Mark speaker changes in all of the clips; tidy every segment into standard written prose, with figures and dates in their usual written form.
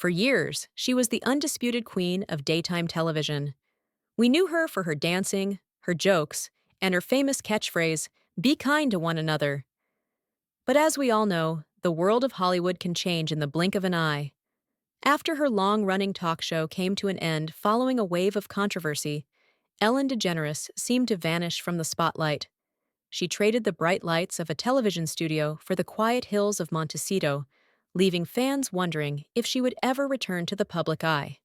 Speaker 1: For years, she was the undisputed queen of daytime television. We knew her for her dancing, her jokes, and her famous catchphrase, "Be kind to one another." But as we all know, the world of Hollywood can change in the blink of an eye. After her long-running talk show came to an end following a wave of controversy, Ellen DeGeneres seemed to vanish from the spotlight. She traded the bright lights of a television studio for the quiet hills of Montecito, leaving fans wondering if she would ever return to the public eye.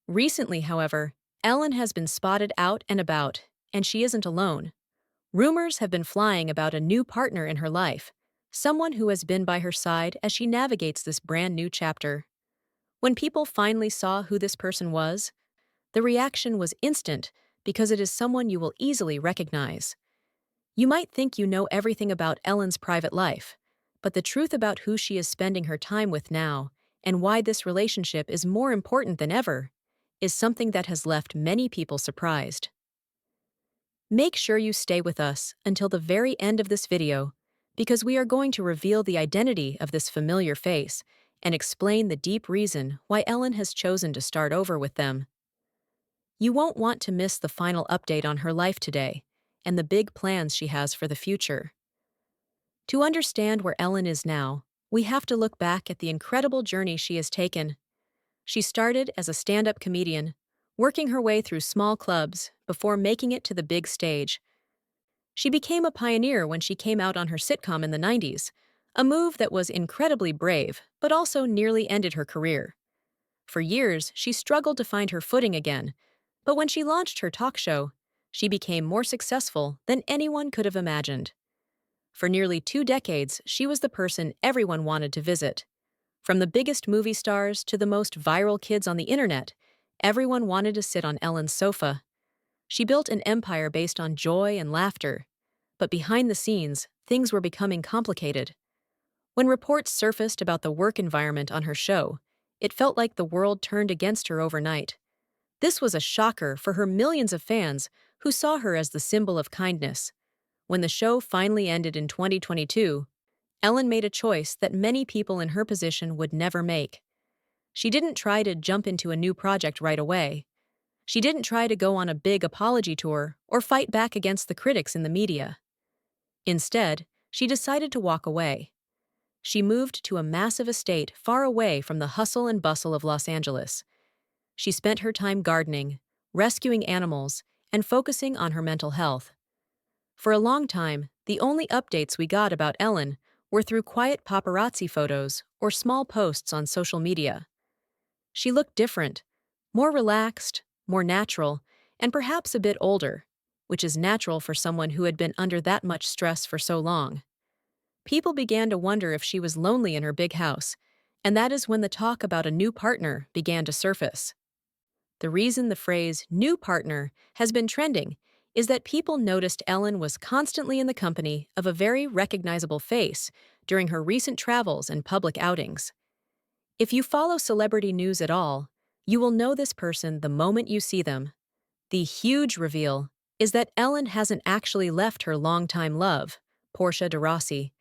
Speaker 1: Recently, however, Ellen has been spotted out and about, and she isn't alone. Rumors have been flying about a new partner in her life, someone who has been by her side as she navigates this brand new chapter. When people finally saw who this person was, the reaction was instant because it is someone you will easily recognize. You might think you know everything about Ellen's private life, but the truth about who she is spending her time with now and why this relationship is more important than ever is something that has left many people surprised. Make sure you stay with us until the very end of this video because we are going to reveal the identity of this familiar face and explain the deep reason why Ellen has chosen to start over with them. You won't want to miss the final update on her life today and the big plans she has for the future. To understand where Ellen is now, we have to look back at the incredible journey she has taken. She started as a stand-up comedian, working her way through small clubs before making it to the big stage. She became a pioneer when she came out on her sitcom in the 90s, a move that was incredibly brave but also nearly ended her career. For years, she struggled to find her footing again, but when she launched her talk show, she became more successful than anyone could have imagined. For nearly 2 decades, she was the person everyone wanted to visit. From the biggest movie stars to the most viral kids on the internet, everyone wanted to sit on Ellen's sofa. She built an empire based on joy and laughter. But behind the scenes, things were becoming complicated. When reports surfaced about the work environment on her show, it felt like the world turned against her overnight. This was a shocker for her millions of fans who saw her as the symbol of kindness. When the show finally ended in 2022, Ellen made a choice that many people in her position would never make. She didn't try to jump into a new project right away. She didn't try to go on a big apology tour or fight back against the critics in the media. Instead, she decided to walk away. She moved to a massive estate far away from the hustle and bustle of Los Angeles. She spent her time gardening, rescuing animals, and focusing on her mental health. For a long time, the only updates we got about Ellen were through quiet paparazzi photos or small posts on social media. She looked different, more relaxed, more natural, and perhaps a bit older, which is natural for someone who had been under that much stress for so long. People began to wonder if she was lonely in her big house, and that is when the talk about a new partner began to surface. The reason the phrase "new partner" has been trending is that people noticed Ellen was constantly in the company of a very recognizable face during her recent travels and public outings. If you follow celebrity news at all, you will know this person the moment you see them. The huge reveal is that Ellen hasn't actually left her longtime love, Portia de Rossi,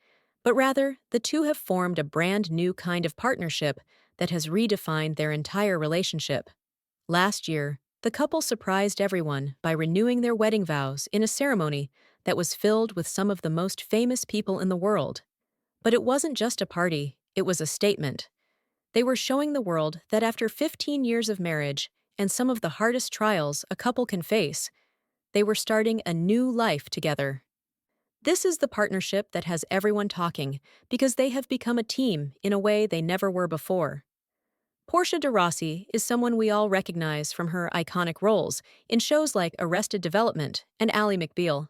Speaker 1: but rather the two have formed a brand new kind of partnership that has redefined their entire relationship. Last year, the couple surprised everyone by renewing their wedding vows in a ceremony that was filled with some of the most famous people in the world. But it wasn't just a party, it was a statement. They were showing the world that after 15 years of marriage and some of the hardest trials a couple can face, they were starting a new life together. This is the partnership that has everyone talking because they have become a team in a way they never were before. Portia de Rossi is someone we all recognize from her iconic roles in shows like Arrested Development and Ally McBeal.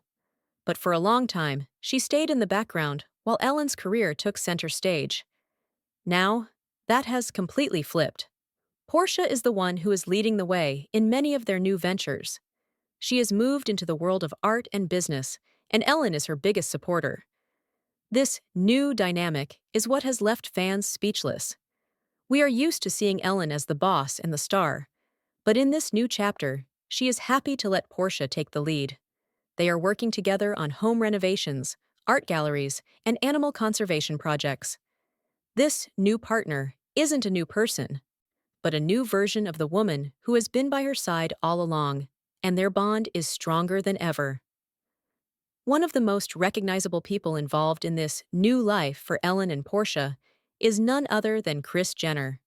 Speaker 1: But for a long time, she stayed in the background while Ellen's career took center stage. Now, that has completely flipped. Portia is the one who is leading the way in many of their new ventures. She has moved into the world of art and business, and Ellen is her biggest supporter. This new dynamic is what has left fans speechless. We are used to seeing Ellen as the boss and the star, but in this new chapter, she is happy to let Portia take the lead. They are working together on home renovations, art galleries, and animal conservation projects. This new partner isn't a new person, but a new version of the woman who has been by her side all along, and their bond is stronger than ever. One of the most recognizable people involved in this new life for Ellen and Portia is none other than Kris Jenner.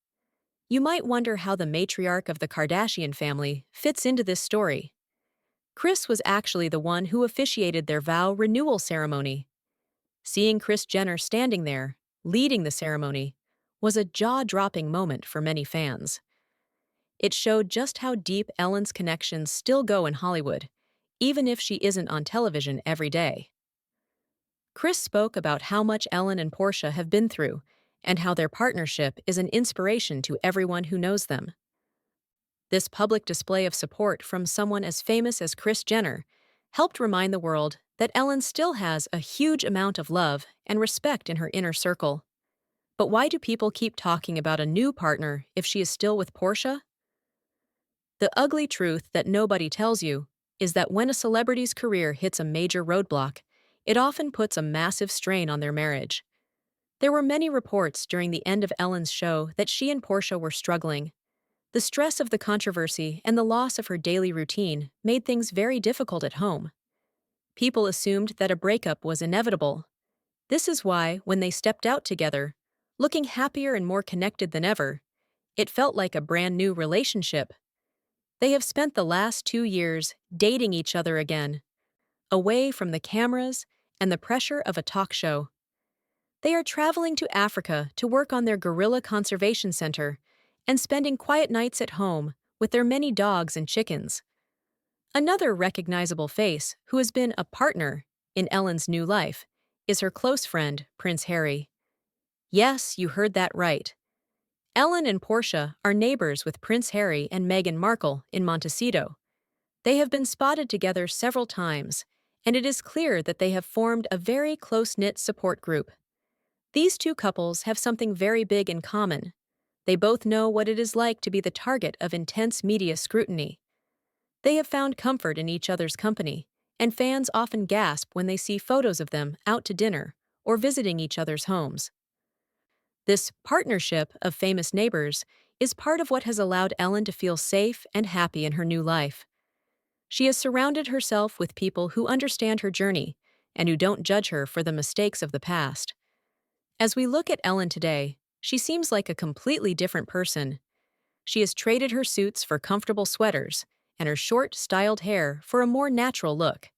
Speaker 1: You might wonder how the matriarch of the Kardashian family fits into this story. Kris was actually the one who officiated their vow renewal ceremony. Seeing Kris Jenner standing there, leading the ceremony, was a jaw-dropping moment for many fans. It showed just how deep Ellen's connections still go in Hollywood, even if she isn't on television every day. Kris spoke about how much Ellen and Portia have been through and how their partnership is an inspiration to everyone who knows them. This public display of support from someone as famous as Kris Jenner helped remind the world that Ellen still has a huge amount of love and respect in her inner circle. But why do people keep talking about a new partner if she is still with Portia? The ugly truth that nobody tells you is that when a celebrity's career hits a major roadblock, it often puts a massive strain on their marriage. There were many reports during the end of Ellen's show that she and Portia were struggling. The stress of the controversy and the loss of her daily routine made things very difficult at home. People assumed that a breakup was inevitable. This is why, when they stepped out together, looking happier and more connected than ever, it felt like a brand new relationship. They have spent the last 2 years dating each other again, away from the cameras and the pressure of a talk show. They are traveling to Africa to work on their gorilla conservation center and spending quiet nights at home with their many dogs and chickens. Another recognizable face who has been a partner in Ellen's new life is her close friend, Prince Harry. Yes, you heard that right. Ellen and Portia are neighbors with Prince Harry and Meghan Markle in Montecito. They have been spotted together several times, and it is clear that they have formed a very close-knit support group. These two couples have something very big in common. They both know what it is like to be the target of intense media scrutiny. They have found comfort in each other's company, and fans often gasp when they see photos of them out to dinner or visiting each other's homes. This partnership of famous neighbors is part of what has allowed Ellen to feel safe and happy in her new life. She has surrounded herself with people who understand her journey and who don't judge her for the mistakes of the past. As we look at Ellen today, she seems like a completely different person. She has traded her suits for comfortable sweaters and her short, styled hair for a more natural look.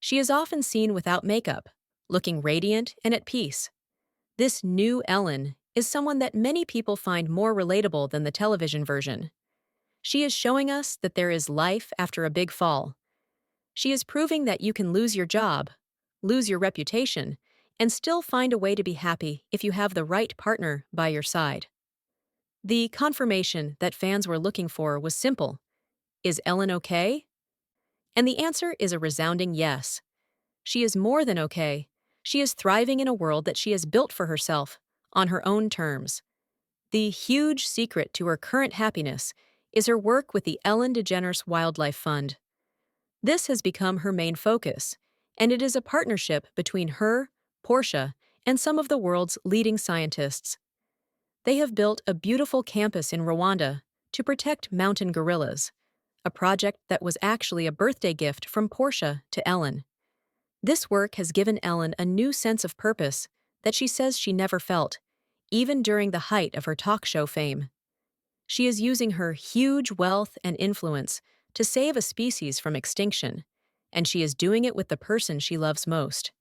Speaker 1: She is often seen without makeup, looking radiant and at peace. This new Ellen is someone that many people find more relatable than the television version. She is showing us that there is life after a big fall. She is proving that you can lose your job, lose your reputation, and still find a way to be happy if you have the right partner by your side. The confirmation that fans were looking for was simple. Is Ellen okay? And the answer is a resounding yes. She is more than okay. She is thriving in a world that she has built for herself, on her own terms. The huge secret to her current happiness is her work with the Ellen DeGeneres Wildlife Fund. This has become her main focus, and it is a partnership between her, Portia, and some of the world's leading scientists. They have built a beautiful campus in Rwanda to protect mountain gorillas, a project that was actually a birthday gift from Portia to Ellen. This work has given Ellen a new sense of purpose that she says she never felt, even during the height of her talk show fame. She is using her huge wealth and influence to save a species from extinction, and she is doing it with the person she loves most.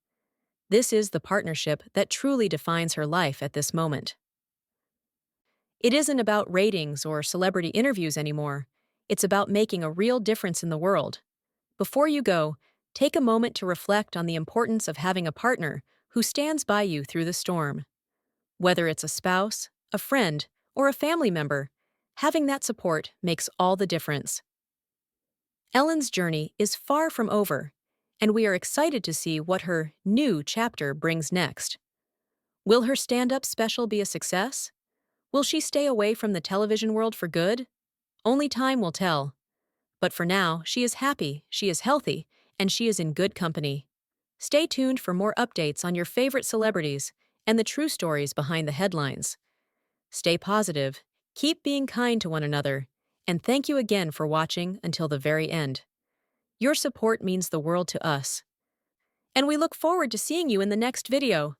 Speaker 1: This is the partnership that truly defines her life at this moment. It isn't about ratings or celebrity interviews anymore. It's about making a real difference in the world. Before you go, take a moment to reflect on the importance of having a partner who stands by you through the storm. Whether it's a spouse, a friend, or a family member, having that support makes all the difference. Ellen's journey is far from over, and we are excited to see what her new chapter brings next. Will her stand-up special be a success? Will she stay away from the television world for good? Only time will tell. But for now, she is happy, she is healthy, and she is in good company. Stay tuned for more updates on your favorite celebrities and the true stories behind the headlines. stay positive, keep being kind to one another, and thank you again for watching until the very end. Your support means the world to us. And we look forward to seeing you in the next video.